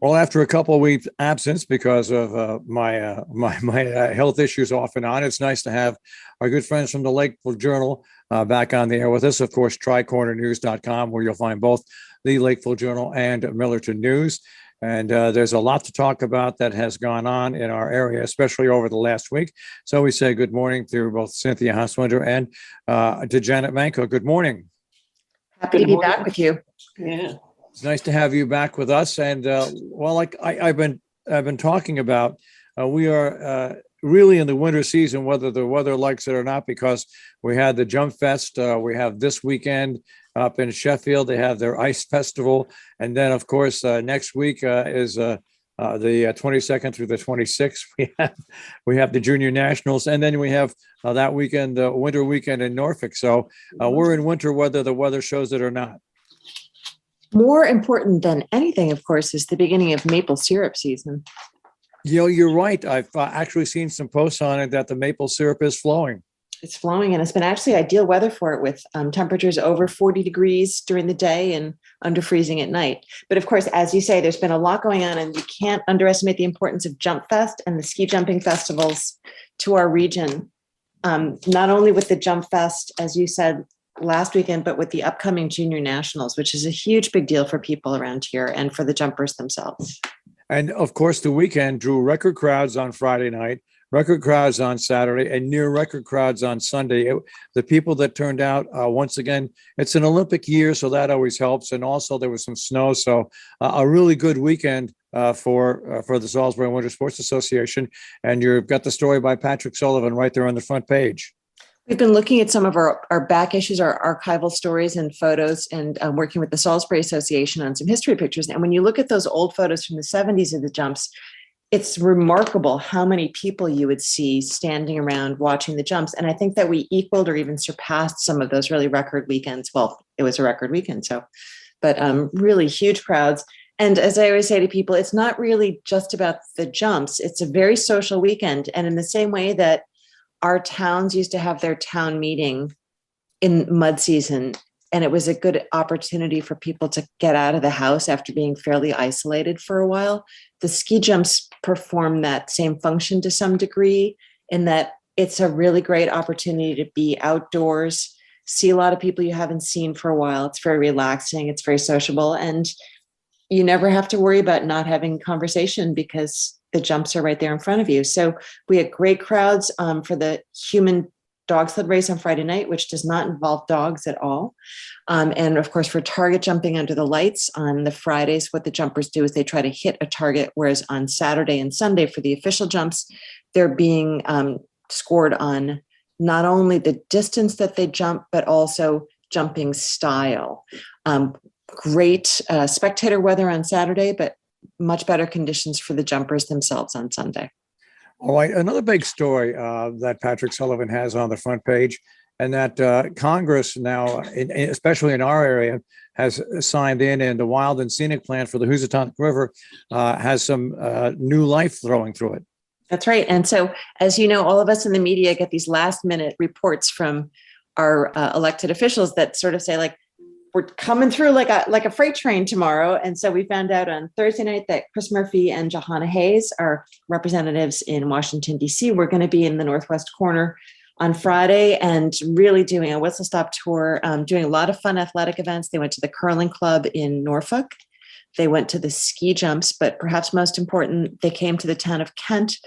Well, after a couple of weeks absence because of my health issues off and on, it's nice to have our good friends from the Lakeville Journal back on the air with us. Of course, tricornernews.com, where you'll find both the Lakeville Journal and Millerton News. And there's a lot to talk about that has gone on in our area, especially over the last week. So we say good morning to both Cynthia Hauswinder and to Janet Manko. Good morning. Happy to be back with you. Yeah. It's nice to have you back with us. And like I've been talking about, we are really in the winter season, whether the weather likes it or not, because we had the Jump Fest. We have this weekend up in Sheffield. They have their ice festival, and then of course next week is the 22nd through the 26th. We have the Junior Nationals, and then we have that weekend, the winter weekend in Norfolk. So we're in winter, whether the weather shows it or not. More important than anything, of course, is the beginning of maple syrup season. You know, you're right. I've actually seen some posts on it that the maple syrup is flowing. It's flowing, and it's been actually ideal weather for it, with temperatures over 40 degrees during the day and under freezing at night. But of course, as you say, there's been a lot going on, and you can't underestimate the importance of Jump Fest and the ski jumping festivals to our region. Not only with the Jump Fest, as you said, last weekend, but with the upcoming Junior Nationals, which is a huge big deal for people around here and for the jumpers themselves. And of course, the weekend drew record crowds on Friday night, record crowds on Saturday, and near record crowds on Sunday. The people that turned out, once again, it's an Olympic year, so that always helps. And also there was some snow, so a really good weekend for the Salisbury Winter Sports Association. And you've got the story by Patrick Sullivan right there on the front page. We've been looking at some of our back issues, our archival stories and photos, and working with the Salisbury Association on some history pictures. And when you look at those old photos from the 70s of the jumps, it's remarkable how many people you would see standing around watching the jumps. And I think that we equaled or even surpassed some of those really record weekends. Well, it was a record weekend, but really huge crowds. And as I always say to people, it's not really just about the jumps. It's a very social weekend. And in the same way that our towns used to have their town meeting in mud season, and it was a good opportunity for people to get out of the house after being fairly isolated for a while. The ski jumps perform that same function to some degree, in that it's a really great opportunity to be outdoors, see a lot of people you haven't seen for a while. It's very relaxing, it's very sociable, and you never have to worry about not having conversation because the jumps are right there in front of you. So we had great crowds for the human dog sled race on Friday night, which does not involve dogs at all. And of course, for target jumping under the lights on the Fridays, what the jumpers do is they try to hit a target, whereas on Saturday and Sunday for the official jumps, they're being scored on not only the distance that they jump, but also jumping style. Great spectator weather on Saturday, but much better conditions for the jumpers themselves on Sunday. All right. Another big story that Patrick Sullivan has on the front page, and that Congress now, especially in our area, has signed in, and the Wild and Scenic plan for the Housatonic River has some new life flowing through it. That's right. And so, as you know, all of us in the media get these last minute reports from our elected officials that sort of say, like, we're coming through like a freight train tomorrow. And so we found out on Thursday night that Chris Murphy and Johanna Hayes, our representatives in Washington, D.C., were going to be in the Northwest Corner on Friday and really doing a whistle-stop tour, doing a lot of fun athletic events. They went to the curling club in Norfolk. They went to the ski jumps, but perhaps most important, they came to the town of Kent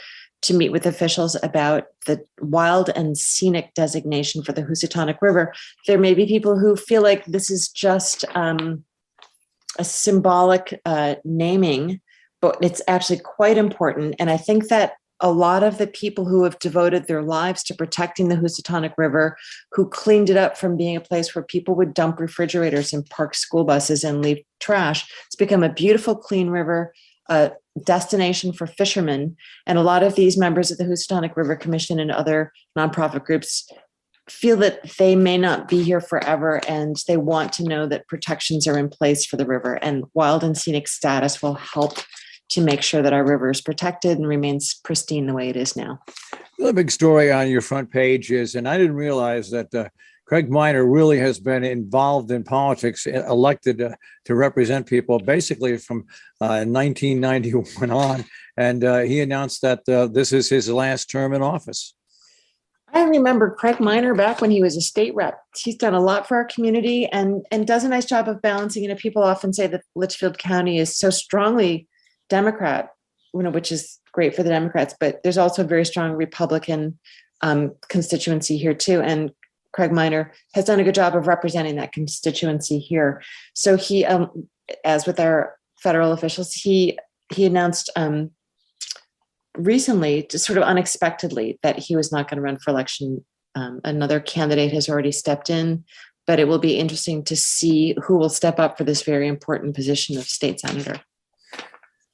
to meet with officials about the wild and scenic designation for the Housatonic River. There may be people who feel like this is just a symbolic naming, but it's actually quite important. And I think that a lot of the people who have devoted their lives to protecting the Housatonic River, who cleaned it up from being a place where people would dump refrigerators and park school buses and leave trash, it's become a beautiful, clean river, a destination for fishermen. And a lot of these members of the Housatonic River Commission and other nonprofit groups feel that they may not be here forever, and they want to know that protections are in place for the river, and wild and scenic status will help to make sure that our river is protected and remains pristine the way it is now. The big story on your front page is, and I didn't realize that Craig Minor really has been involved in politics, elected to represent people basically from 1991 on. And he announced that this is his last term in office. I remember Craig Minor back when he was a state rep. He's done a lot for our community and does a nice job of balancing. People often say that Litchfield County is so strongly Democrat, which is great for the Democrats, but there's also a very strong Republican constituency here too. And Craig Minor has done a good job of representing that constituency here. So he, as with our federal officials, he announced recently, just sort of unexpectedly, that he was not going to run for election. Another candidate has already stepped in, but it will be interesting to see who will step up for this very important position of state senator.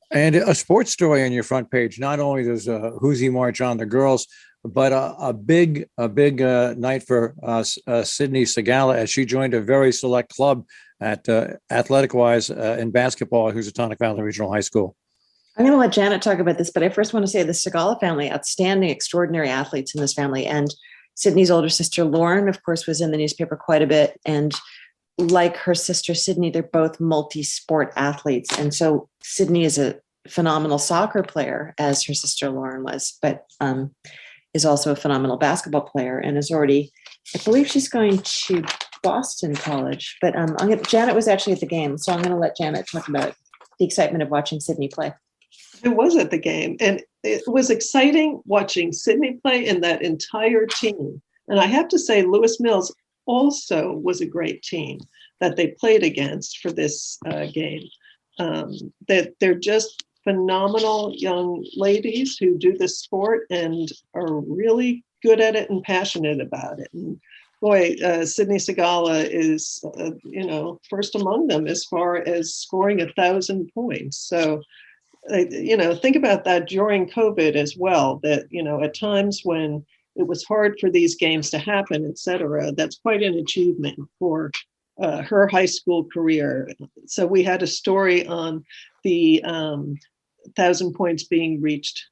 And a sports story on your front page. Not only does Who's March on the girls, but a big night for Sydney Segala as she joined a very select club at athletic-wise in basketball at Housatonic Valley Regional High School. I'm going to let Janet talk about this, but I first want to say the Segala family, outstanding, extraordinary athletes in this family. And Sydney's older sister, Lauren, of course, was in the newspaper quite a bit. And like her sister, Sydney, they're both multi-sport athletes. And so Sydney is a phenomenal soccer player, as her sister Lauren was, but is also a phenomenal basketball player and is already, I believe she's going to Boston College. But Janet was actually at the game. So I'm going to let Janet talk about the excitement of watching Sydney play. I was at the game, and it was exciting watching Sydney play and that entire team. And I have to say, Lewis Mills also was a great team that they played against for this game. That they're just phenomenal young ladies who do this sport and are really good at it and passionate about it. And boy, Sydney Segala is, first among them as far as scoring 1,000 points. So, think about that during COVID as well, that, at times when it was hard for these games to happen, et cetera, that's quite an achievement for her high school career. So we had a story on the 1,000 points being reached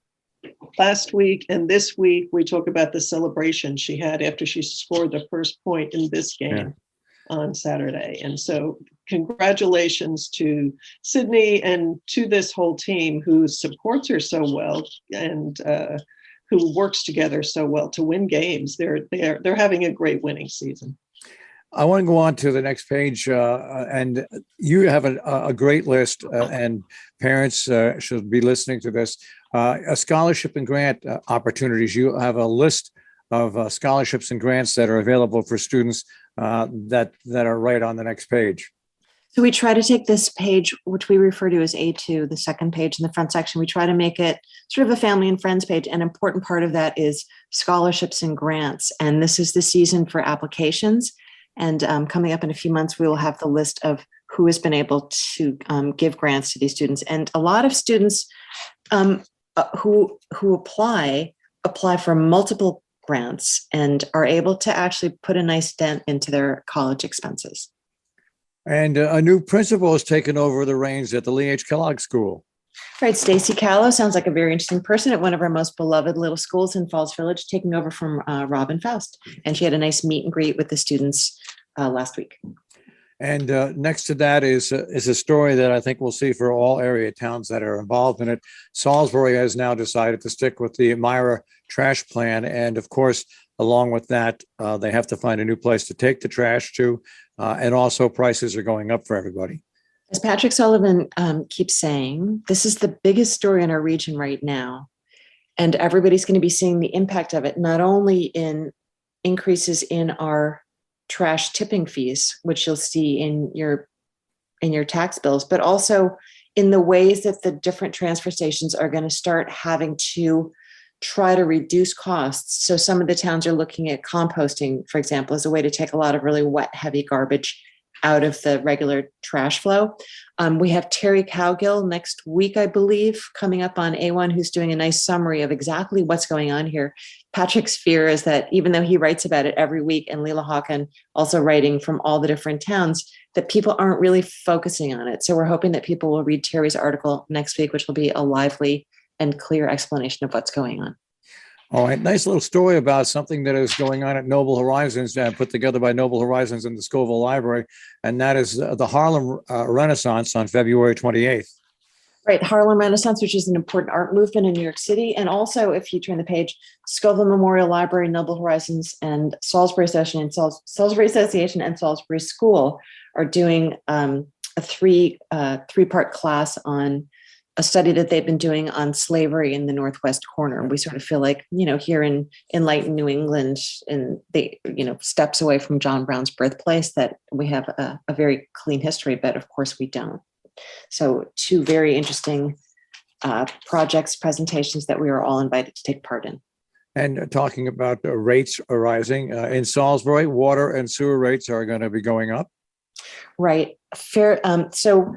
last week. And this week, we talk about the celebration she had after she scored the first point in this game on Saturday. And so congratulations to Sydney and to this whole team who supports her so well and who works together so well to win games. They're having a great winning season. I want to go on to the next page, and you have a great list, and parents should be listening to this. A scholarship and grant opportunities. You have a list of scholarships and grants that are available for students that are right on the next page. So we try to take this page, which we refer to as A2, the second page in the front section. We try to make it sort of a family and friends page. An important part of that is scholarships and grants. And this is the season for applications. And coming up in a few months, we will have the list of who has been able to give grants to these students. And a lot of students who apply for multiple grants and are able to actually put a nice dent into their college expenses. And a new principal has taken over the reins at the Lee H. Kellogg School. Right. Stacy Callow sounds like a very interesting person at one of our most beloved little schools in Falls Village, taking over from Robin Faust. And she had a nice meet and greet with the students last week. And next to that is a story that I think we'll see for all area towns that are involved in it. Salisbury has now decided to stick with the Myra trash plan. And of course, along with that, they have to find a new place to take the trash to. And also prices are going up for everybody. As Patrick Sullivan keeps saying, this is the biggest story in our region right now. And everybody's going to be seeing the impact of it, not only in increases in our trash tipping fees, which you'll see in your tax bills, but also in the ways that the different transfer stations are going to start having to try to reduce costs. So some of the towns are looking at composting, for example, as a way to take a lot of really wet, heavy garbage out of the regular trash flow. We have Terry Cowgill next week, I believe, coming up on A1, who's doing a nice summary of exactly what's going on here. Patrick's fear is that even though he writes about it every week, and Leela Hawken also writing from all the different towns, that people aren't really focusing on it. So we're hoping that people will read Terry's article next week, which will be a lively and clear explanation of what's going on. All right, nice little story about something that is going on at Noble Horizons, put together by Noble Horizons and the Scoville Library, and that is the Harlem Renaissance on February 28th. Right, Harlem Renaissance, which is an important art movement in New York City. And also, if you turn the page, Scoville Memorial Library, Noble Horizons, and Salisbury Association and Salisbury School are doing a three-part class on a study that they've been doing on slavery in the Northwest corner. We sort of feel like, here in enlightened New England, and steps away from John Brown's birthplace, that we have a very clean history, but of course we don't. So two very interesting projects, presentations that we are all invited to take part in. And talking about rates arising in Salisbury, water and sewer rates are going to be going up. Right. Fair. So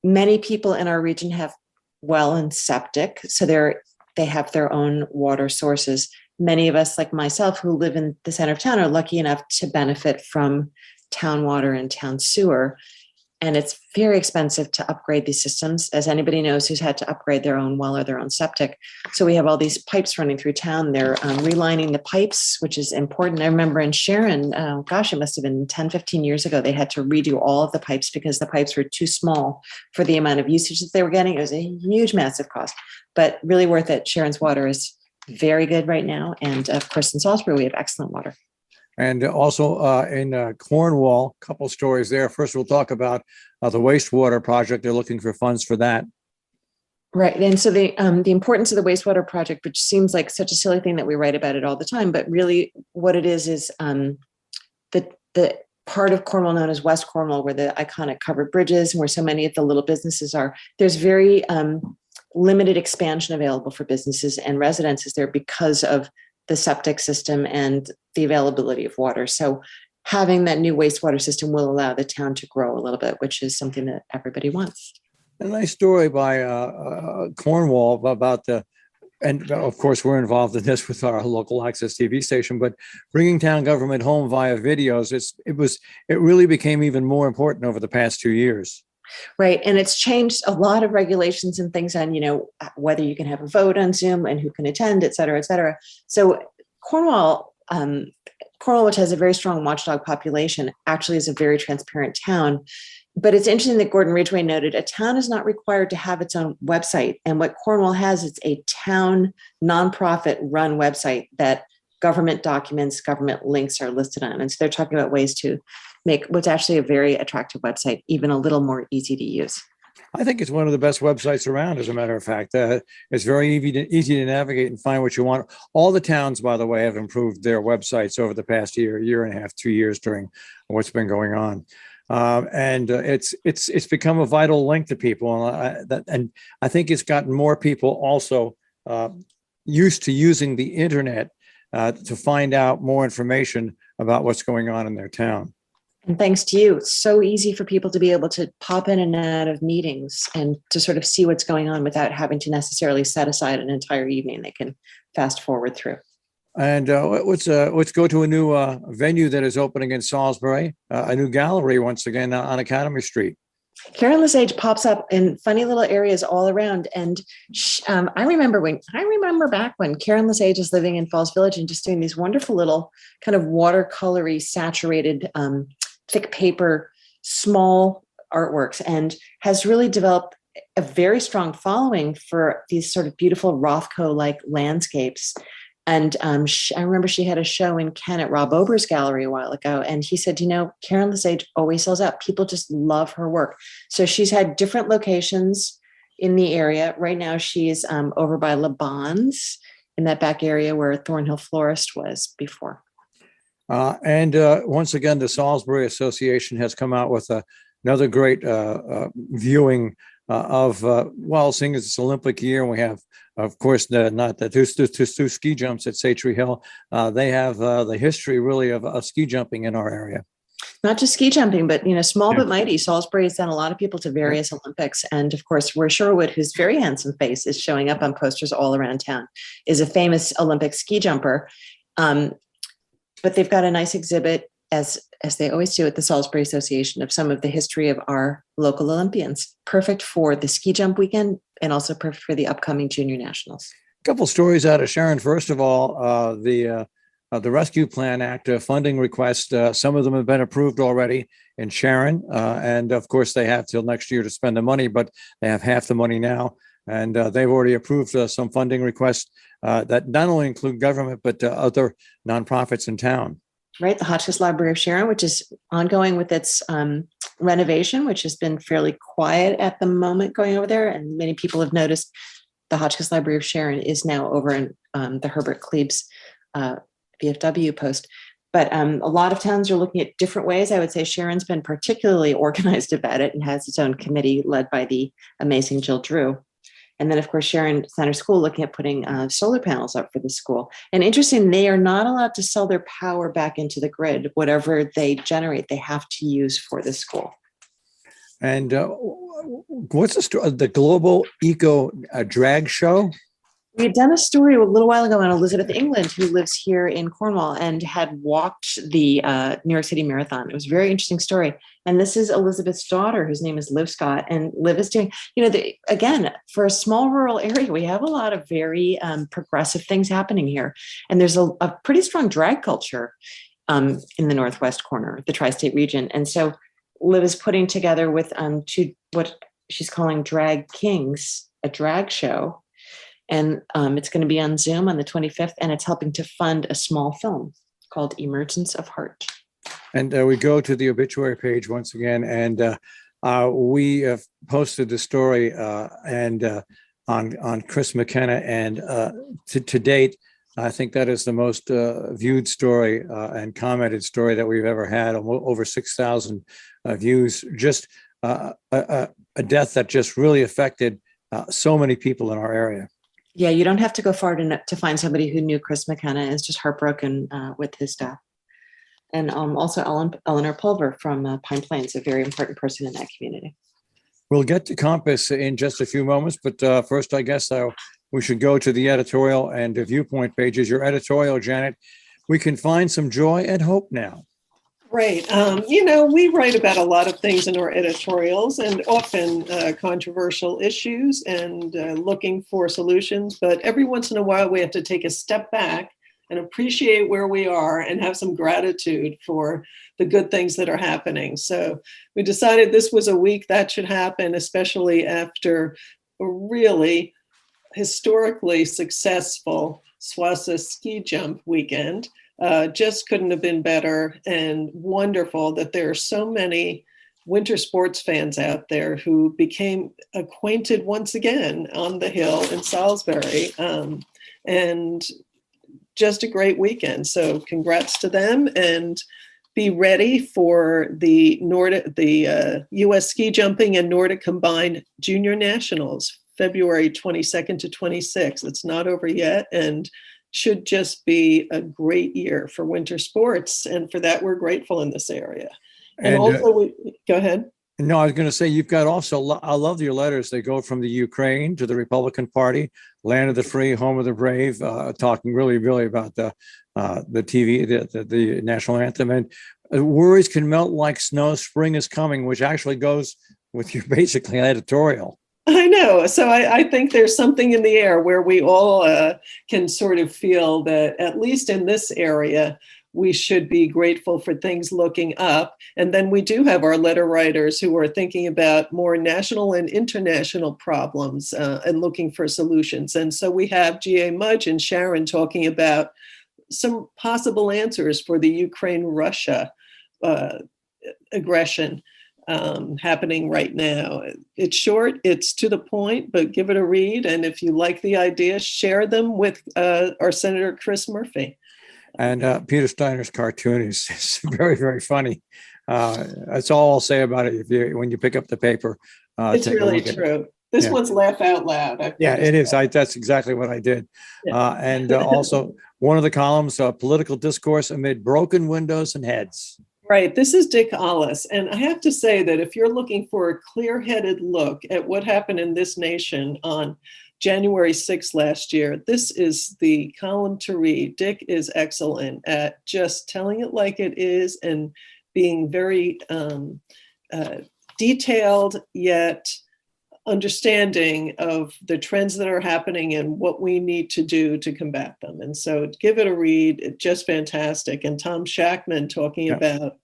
many people in our region have well and septic, so they have their own water sources. Many of us, like myself, who live in the center of town, are lucky enough to benefit from town water and town sewer. And it's very expensive to upgrade these systems, as anybody knows who's had to upgrade their own well or their own septic. So we have all these pipes running through town. They're relining the pipes, which is important. I remember in Sharon, it must have been 10, 15 years ago, they had to redo all of the pipes because the pipes were too small for the amount of usage that they were getting. It was a huge, massive cost, but really worth it. Sharon's water is very good right now. And of course, in Salisbury, we have excellent water. And also in Cornwall, a couple stories there. First, we'll talk about the Wastewater Project. They're looking for funds for that. Right. And so the importance of the Wastewater Project, which seems like such a silly thing that we write about it all the time, but really what it is the part of Cornwall known as West Cornwall, where the iconic covered bridges and where so many of the little businesses are, there's very limited expansion available for businesses and residences there because of the septic system and the availability of water. So having that new wastewater system will allow the town to grow a little bit, which is something that everybody wants. A nice story by Cornwall about and of course we're involved in this with our local access TV station, but bringing town government home via videos, it really became even more important over the past 2 years. Right. And it's changed a lot of regulations and things on, whether you can have a vote on Zoom and who can attend, et cetera, et cetera. So Cornwall, which has a very strong watchdog population, actually is a very transparent town. But it's interesting that Gordon Ridgway noted a town is not required to have its own website. And what Cornwall has is a town nonprofit run website that government documents, government links are listed on. And so they're talking about ways to make what's actually a very attractive website even a little more easy to use. I think it's one of the best websites around, as a matter of fact. It's very easy to navigate and find what you want. All the towns, by the way, have improved their websites over the past year and a half, 2 years during what's been going on. And it's become a vital link to people. And I think it's gotten more people also used to using the internet to find out more information about what's going on in their town. And thanks to you, it's so easy for people to be able to pop in and out of meetings and to sort of see what's going on without having to necessarily set aside an entire evening. They can fast forward through. And let's go to a new venue that is opening in Salisbury, a new gallery once again on Academy Street. Karen Lesage pops up in funny little areas all around. And I remember back when Karen Lesage was living in Falls Village and just doing these wonderful little kind of watercolory saturated thick paper, small artworks, and has really developed a very strong following for these sort of beautiful Rothko-like landscapes. And I remember she had a show in Kent at Rob Ober's gallery a while ago. And he said, Karen Lesage always sells out. People just love her work. So she's had different locations in the area. Right now, she's over by Le Bon's in that back area where Thornhill Florist was before. And once again, the Salisbury Association has come out with another great viewing of, seeing as it's Olympic year, and we have, of course, not the two ski jumps at Satry Hill. They have the history really of ski jumping in our area. Not just ski jumping, but, small but mighty. Salisbury has sent a lot of people to various Olympics. And of course, Roy Sherwood, whose very handsome face is showing up on posters all around town, is a famous Olympic ski jumper. But they've got a nice exhibit, as they always do at the Salisbury Association, of some of the history of our local Olympians. Perfect for the ski jump weekend and also perfect for the upcoming junior nationals. Couple stories out of Sharon. First of all, the Rescue Plan Act funding request, some of them have been approved already in Sharon. And of course, they have till next year to spend the money, but they have half the money now. And they've already approved some funding requests that not only include government, but other nonprofits in town. Right. The Hotchkiss Library of Sharon, which is ongoing with its renovation, which has been fairly quiet at the moment going over there. And many people have noticed the Hotchkiss Library of Sharon is now over in the Herbert Klebes VFW post. But a lot of towns are looking at different ways. I would say Sharon's been particularly organized about it and has its own committee led by the amazing Jill Drew. And then, of course, Sharon Center School looking at putting solar panels up for the school. And interesting, they are not allowed to sell their power back into the grid. Whatever they generate, they have to use for the school. And what's the Global Eco Drag Show? We had done a story a little while ago on Elizabeth England, who lives here in Cornwall and had walked the New York City Marathon. It was a very interesting story. And this is Elizabeth's daughter, whose name is Liv Scott. And Liv is doing, again, for a small rural area, we have a lot of very progressive things happening here. And there's a pretty strong drag culture in the Northwest corner, the tri-state region. And so Liv is putting together with two, what she's calling drag kings, a drag show. And it's going to be on Zoom on the 25th, and it's helping to fund a small film called Emergence of Heart. And we go to the obituary page once again, and we have posted the story on Chris McKenna, and to date, I think that is the most viewed story and commented story that we've ever had. Over 6,000 views. Just a death that just really affected so many people in our area. Yeah, you don't have to go far to find somebody who knew Chris McKenna and is just heartbroken with his death. And also Eleanor Pulver from Pine Plains, a very important person in that community. We'll get to Compass in just a few moments, but first, I guess we should go to the editorial and the viewpoint pages. Your editorial, Janet, we can find some joy and hope now. Right. We write about a lot of things in our editorials, and often controversial issues and looking for solutions. But every once in a while, we have to take a step back and appreciate where we are and have some gratitude for the good things that are happening. So we decided this was a week that should happen, especially after a really historically successful Swassa ski jump weekend. Just couldn't have been better, and wonderful that there are so many winter sports fans out there who became acquainted once again on the hill in Salisbury, and just a great weekend. So congrats to them, and be ready for the U.S. ski jumping and Nordic combined junior nationals, February 22nd to 26th. It's not over yet, and should just be a great year for winter sports. And for that, we're grateful in this area. And also, go ahead. No, I was going to say, you've got also, I love your letters. They go from the Ukraine to the Republican Party, land of the free, home of the brave, talking really, really about the TV, the national anthem. And worries can melt like snow. Spring is coming, which actually goes with your basically editorial. I know. So I think there's something in the air where we all can sort of feel that, at least in this area, we should be grateful for things looking up. And then we do have our letter writers who are thinking about more national and international problems and looking for solutions. And so we have G.A. Mudge and Sharon talking about some possible answers for the Ukraine-Russia aggression happening right now. It's short, it's to the point, but give it a read. And if you like the ideas, share them with our Senator Chris Murphy. And Peter Steiner's cartoon is very, very funny. That's all I'll say about it. When you pick up the paper, it's really true. This one's laugh out loud. Yeah, it is. That's exactly what I did. Yeah. And also one of the columns, political discourse amid broken windows and heads. Right. This is Dick Ollis. And I have to say that if you're looking for a clear-headed look at what happened in this nation on January 6th last year, this is the column to read. Dick is excellent at just telling it like it is and being very detailed, yet understanding of the trends that are happening and what we need to do to combat them. And so give it a read. It's just fantastic. And Tom Shackman talking about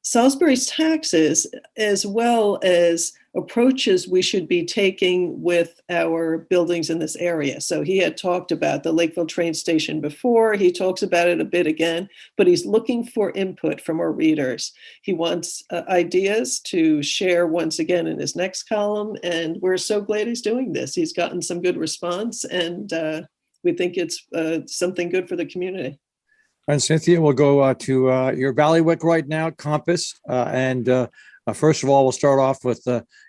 Salisbury's taxes, as well as approaches we should be taking with our buildings in this area. So he had talked about the Lakeville train station before. He talks about it a bit again, but he's looking for input from our readers. He wants ideas to share once again in his next column. And we're so glad he's doing this. He's gotten some good response, and we think it's something good for the community. And Cynthia, we'll go to your Ballywick right now, Compass. First of all, we'll start off with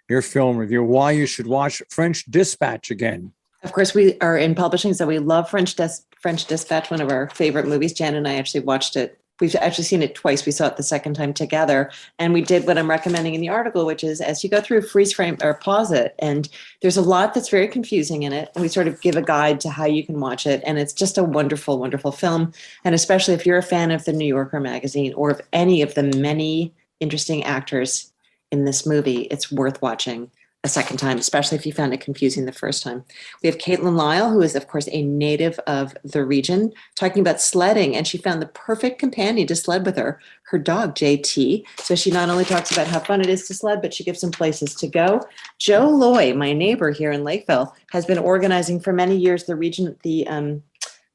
your film review, why you should watch French Dispatch again. Of course, we are in publishing, so we love French Dispatch, one of our favorite movies. Jan and I actually watched it. We've actually seen it twice. We saw it the second time together. And we did what I'm recommending in the article, which is as you go through, freeze frame or pause it. And there's a lot that's very confusing in it. And we sort of give a guide to how you can watch it. And it's just a wonderful, wonderful film. And especially if you're a fan of the New Yorker magazine or of any of the many interesting actors in this movie, it's worth watching a second time, especially if you found it confusing the first time. We have Caitlin Lyle, who is, of course, a native of the region, talking about sledding, and she found the perfect companion to sled with her dog, JT. So she not only talks about how fun it is to sled, but she gives some places to go. Joe Loy, my neighbor here in Lakeville, has been organizing for many years the region, what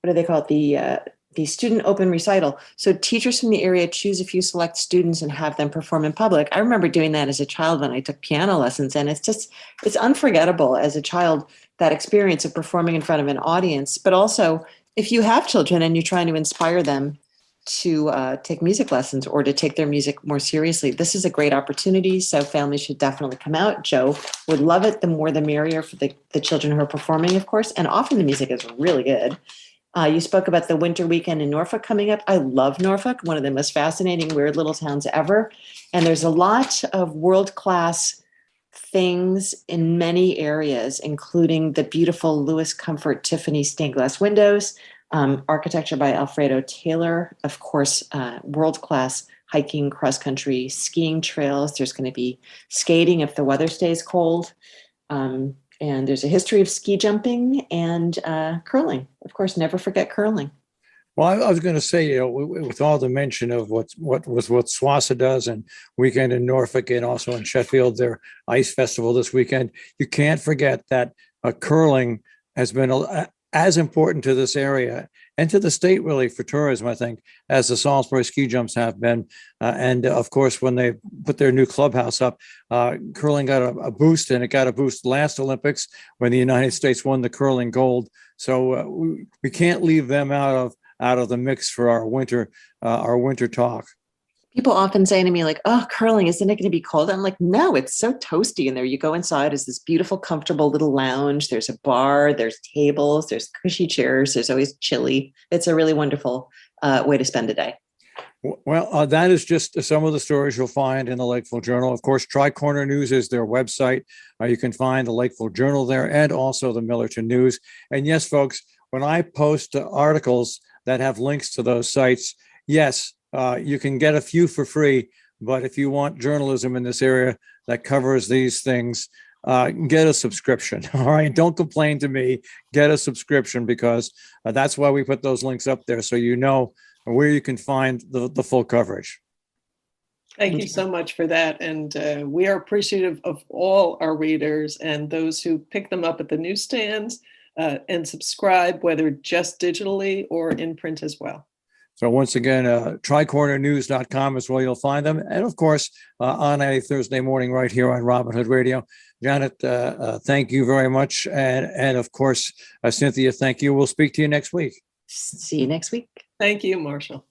do they call it? The student open recital. So teachers from the area choose a few select students and have them perform in public. I remember doing that as a child when I took piano lessons, and it's unforgettable as a child, that experience of performing in front of an audience. But also, if you have children and you're trying to inspire them to take music lessons or to take their music more seriously, this is a great opportunity. So families should definitely come out. Joe would love it. The more the merrier for the children who are performing, of course, and often the music is really good. You spoke about the winter weekend in Norfolk coming up. I love Norfolk, one of the most fascinating, weird little towns ever. And there's a lot of world-class things in many areas, including the beautiful Lewis Comfort Tiffany stained glass windows, architecture by Alfredo Taylor, of course, world-class hiking, cross-country skiing trails. There's going to be skating if the weather stays cold. And there's a history of ski jumping and curling. Of course, never forget curling. Well, I was going to say, with all the mention of what SWASA does and weekend in Norfolk and also in Sheffield, their ice festival this weekend, you can't forget that curling has been as important to this area and to the state, really, for tourism, I think, as the Salisbury ski jumps have been. And of course, when they put their new clubhouse up, curling got a boost, and it got a boost last Olympics when the United States won the curling gold. So we can't leave them out of the mix for our winter talk. People often say to me, like, oh, curling, isn't it going to be cold? I'm like, no, it's so toasty in there. You go inside, it's this beautiful, comfortable little lounge. There's a bar, there's tables, there's cushy chairs. There's always chili. It's a really wonderful way to spend a day. Well, that is just some of the stories you'll find in the Lakeville Journal. Of course, Tri-Corner News is their website. You can find the Lakeville Journal there and also the Millerton News. And yes, folks, when I post articles that have links to those sites, yes, you can get a few for free, but if you want journalism in this area that covers these things, get a subscription. All right. Don't complain to me. Get a subscription, because that's why we put those links up there, so you know where you can find the full coverage. Thank you so much for that. And we are appreciative of all our readers and those who pick them up at the newsstands and subscribe, whether just digitally or in print as well. So once again, tricornernews.com is where you'll find them. And of course, on a Thursday morning right here on Robin Hood Radio. Janet, thank you very much. And of course, Cynthia, thank you. We'll speak to you next week. See you next week. Thank you, Marshall.